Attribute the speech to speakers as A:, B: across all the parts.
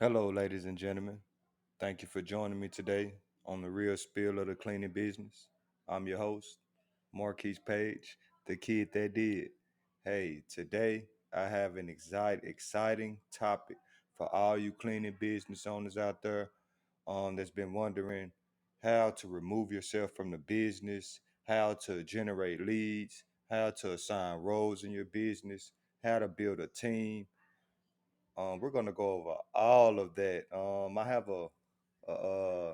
A: Hello, ladies and gentlemen. Thank you for joining me today on the real spill of the cleaning business. I'm your host, Marquise Page, the kid that did. Hey, today I have an exciting topic for all you cleaning business owners out there that's been wondering how to remove yourself from the business, how to generate leads, how to assign roles in your business, how to build a team. We're gonna go over all of that. I have a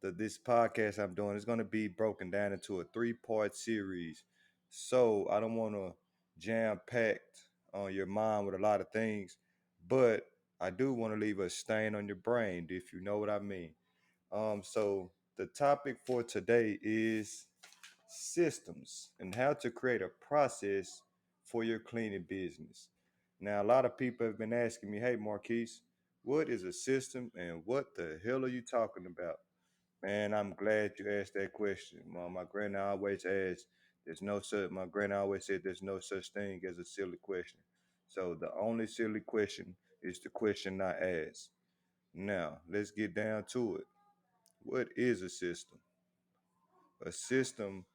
A: this podcast I'm doing is gonna be broken down into a three-part series. So I don't want to jam packed on your mind with a lot of things, but I do want to leave a stain on your brain, if you know what I mean. So the topic for today is systems and how to create a process for your cleaning business. Now, a lot of people have been asking me, hey, Marquise, what is a system and what the hell are you talking about? Man, I'm glad you asked that question. My granny always asked, my granny always said there's no such thing as a silly question. So the only silly question is the question I ask. Now, let's get down to it. What is a system? A system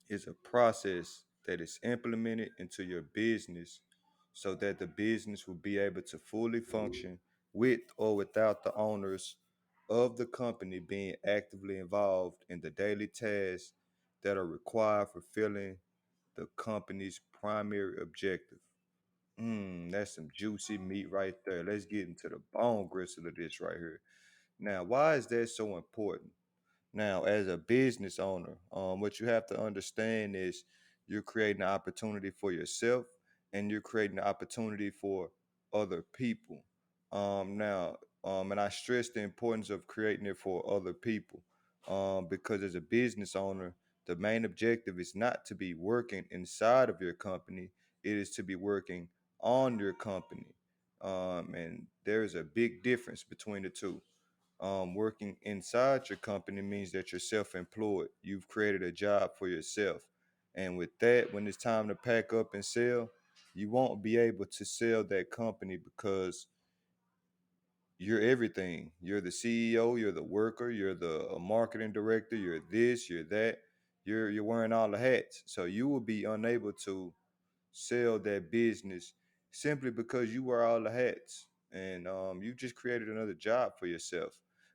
A: is a process that is implemented into your business so that the business will be able to fully function with or without the owners of the company being actively involved in the daily tasks that are required for fulfilling the company's primary objective. That's some juicy meat right there. Let's get into the bone gristle of this right here. Now, why is that so important? Now, as a business owner, what you have to understand is you're creating an opportunity for yourself and you're creating an opportunity for other people. And I stress the importance of creating it for other people because as a business owner, the main objective is not to be working inside of your company, it is to be working on your company. And there's a big difference between the two. Working inside your company means that you're self-employed. You've created a job for yourself. And with that, when it's time to pack up and sell, you won't be able to sell that company because you're everything. You're the CEO, you're the worker, you're the marketing director, you're this, you're that. You're wearing all the hats. So you will be unable to sell that business simply because you wear all the hats and you just created another job for yourself.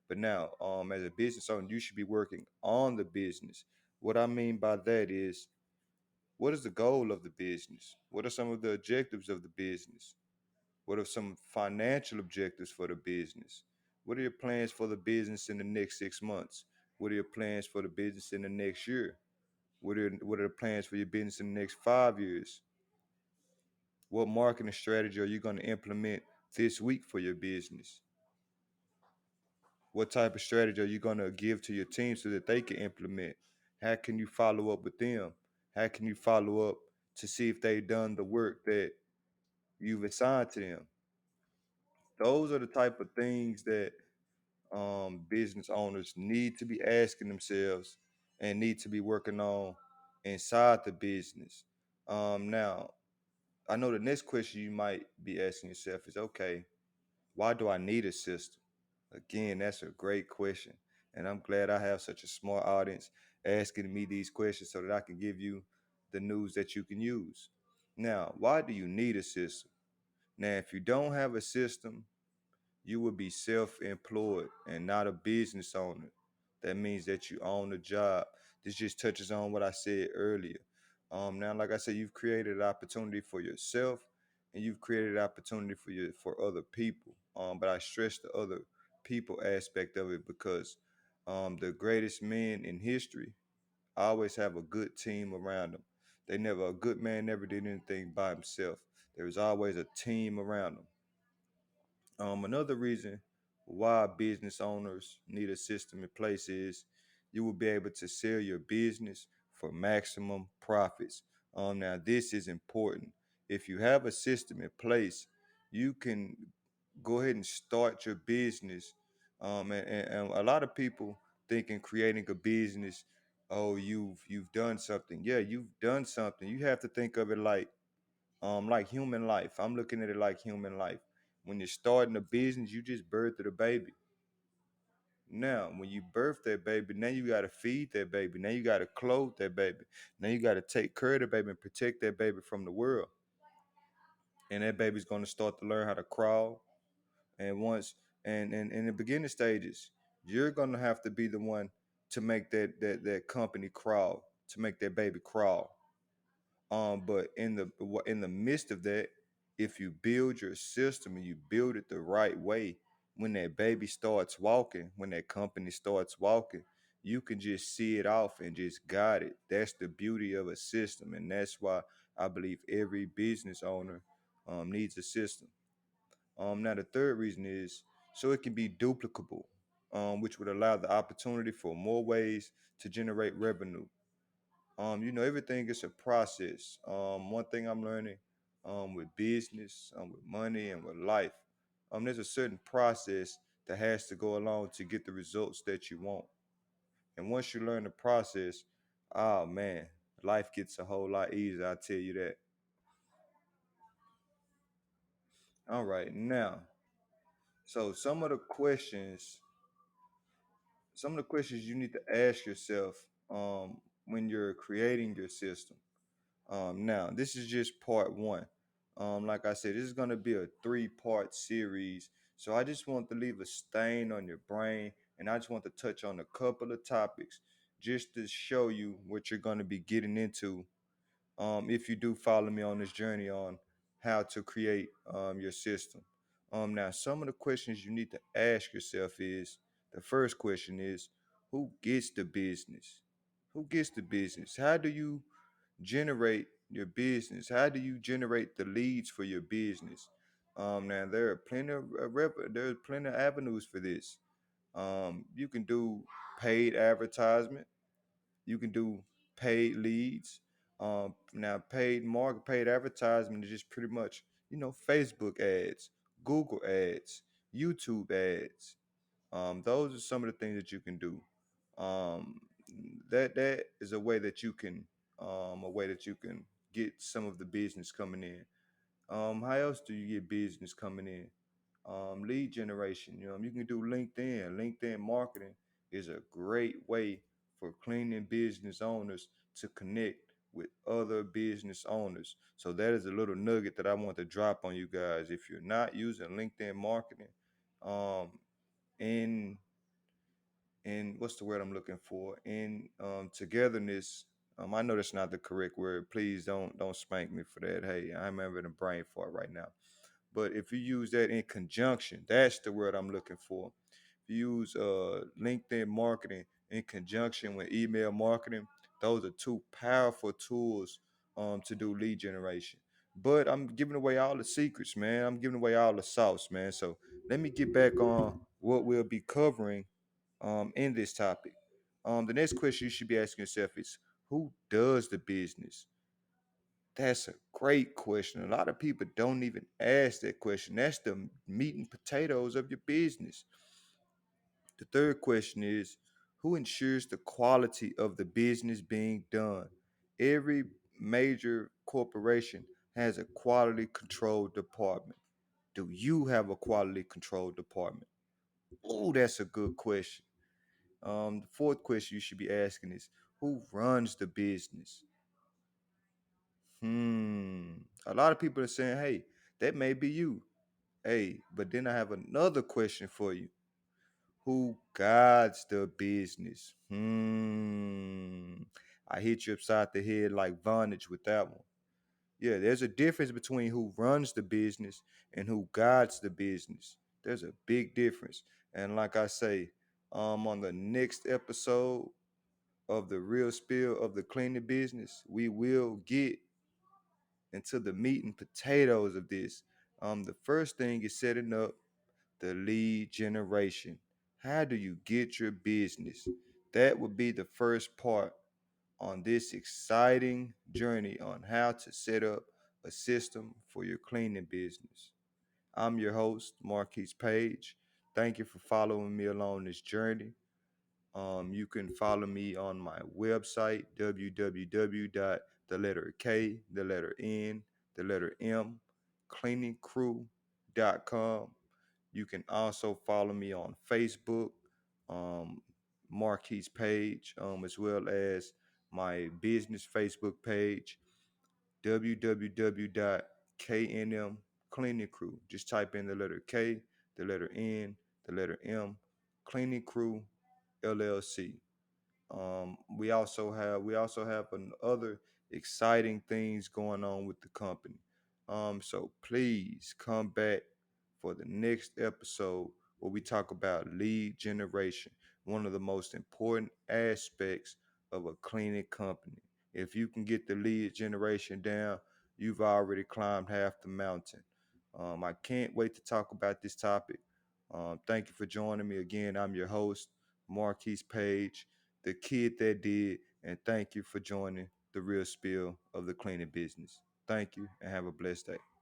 A: But now, as a business owner, you should be working on the business. What I mean by that is, what is the goal of the business? What are some of the objectives of the business? What are some financial objectives for the business? What are your plans for the business in the next 6 months? What are your plans for the business in the next year? What are the plans for your business in the next 5 years? What marketing strategy are you going to implement this week for your business? What type of strategy are you going to give to your team so that they can implement? How can you follow up with them? How can you follow up to see if they've done the work that you've assigned to them? Those are the type of things that business owners need to be asking themselves and need to be working on inside the business. Now, I know the next question you might be asking yourself is, okay, why do I need a system? Again, that's a great question. And I'm glad I have such a smart audience asking me these questions so that I can give you the news that you can use. Now, why do you need a system? Now, if you don't have a system, you will be self-employed and not a business owner. That means that you own a job. This just touches on what I said earlier. Now, like I said, you've created an opportunity for yourself and you've created an opportunity for other people. But I stress the other people aspect of it because the greatest men in history always have a good team around them. A good man never did anything by himself. There was always a team around them. Another reason why business owners need a system in place is you will be able to sell your business for maximum profits. Now this is important. If you have a system in place, you can go ahead and start your business. And a lot of people think in creating a business, oh, you've done something. Yeah, you've done something. You have to think of it like human life. I'm looking at it like human life. when you're starting a business, you just birthed a baby. Now, when you birth that baby, now you got to feed that baby. Now you got to clothe that baby. Now you got to take care of the baby and protect that baby from the world. And that baby's going to start to learn how to crawl. And once, and in the beginning stages, you're going to have to be the one to make that company crawl, to make that baby crawl. But in the midst of that, if you build your system and you build it the right way, when that baby starts walking, when that company starts walking, you can just see it off and just guide it. That's the beauty of a system, and that's why I believe every business owner needs a system. Now the third reason is so it can be duplicable, which would allow the opportunity for more ways to generate revenue. Everything is a process. One thing I'm learning with business, with money, and with life, there's a certain process that has to go along to get the results that you want. And once you learn the process, oh man, life gets a whole lot easier. I tell you that. All right, now, so some of the questions you need to ask yourself when you're creating your system. Now, this is just part one. Like I said, this is going to be a three-part series. So I just want to leave a stain on your brain, and I just want to touch on a couple of topics just to show you what you're going to be getting into if you do follow me on this journey on how to create your system. Now, some of the questions you need to ask yourself is the first question is who gets the business? Who gets the business? How do you generate your business? How do you generate the leads for your business? Now there are there's plenty of avenues for this. You can do paid advertisement. You can do paid leads. Now paid advertisement is just pretty much Facebook ads, Google ads, YouTube ads. Those are some of the things that you can do. Um, that is a way that you can get some of the business coming in. How else do you get business coming in? Lead generation. You can do LinkedIn. LinkedIn marketing is a great way for cleaning business owners to connect with other business owners. So that is a little nugget that I want to drop on you guys. If you're not using LinkedIn marketing, um, in what's the word I'm looking for? In togetherness. I know that's not the correct word. Please don't spank me for that. Hey, I'm having a brain fart right now. But if you use that in conjunction, that's the word I'm looking for. If you use LinkedIn marketing in conjunction with email marketing, those are two powerful tools to do lead generation. But I'm giving away all the secrets, man. I'm giving away all the sauce, man. So let me get back on what we'll be covering in this topic. The next question you should be asking yourself is who does the business? That's a great question. A lot of people don't even ask that question. That's the meat and potatoes of your business. The third question is who ensures the quality of the business being done? Every major corporation has a quality control department. Do you have a quality control department? Oh, that's a good question. The fourth question you should be asking is who runs the business? A lot of people are saying, hey, that may be you. Hey, but then I have another question for you. Who guides the business? I hit you upside the head like Vonage with that one. Yeah, there's a difference between who runs the business and who guides the business. There's a big difference. And like I say, on the next episode of the real spill of the cleaning business, we will get into the meat and potatoes of this. The first thing is setting up the lead generation. How do you get your business? That would be the first part on this exciting journey on how to set up a system for your cleaning business. I'm your host, Marquise Page. Thank you for following me along this journey. You can follow me on my website, www. The letter K, the letter N, the letter M, cleaning crew. You can also follow me on Facebook, um, Marquise Page, as well as my business Facebook page, www.knm Cleaning Crew. Just type in the letter K, the letter N, the letter M, Cleaning Crew LLC. We also have other exciting things going on with the company. So please come back for the next episode where we talk about lead generation, one of the most important aspects of a cleaning company. If you can get the lead generation down, you've already climbed half the mountain. I can't wait to talk about this topic. Thank you for joining me again. I'm your host, Marquise Page, the kid that did, and thank you for joining the real spill of the cleaning business. Thank you and have a blessed day.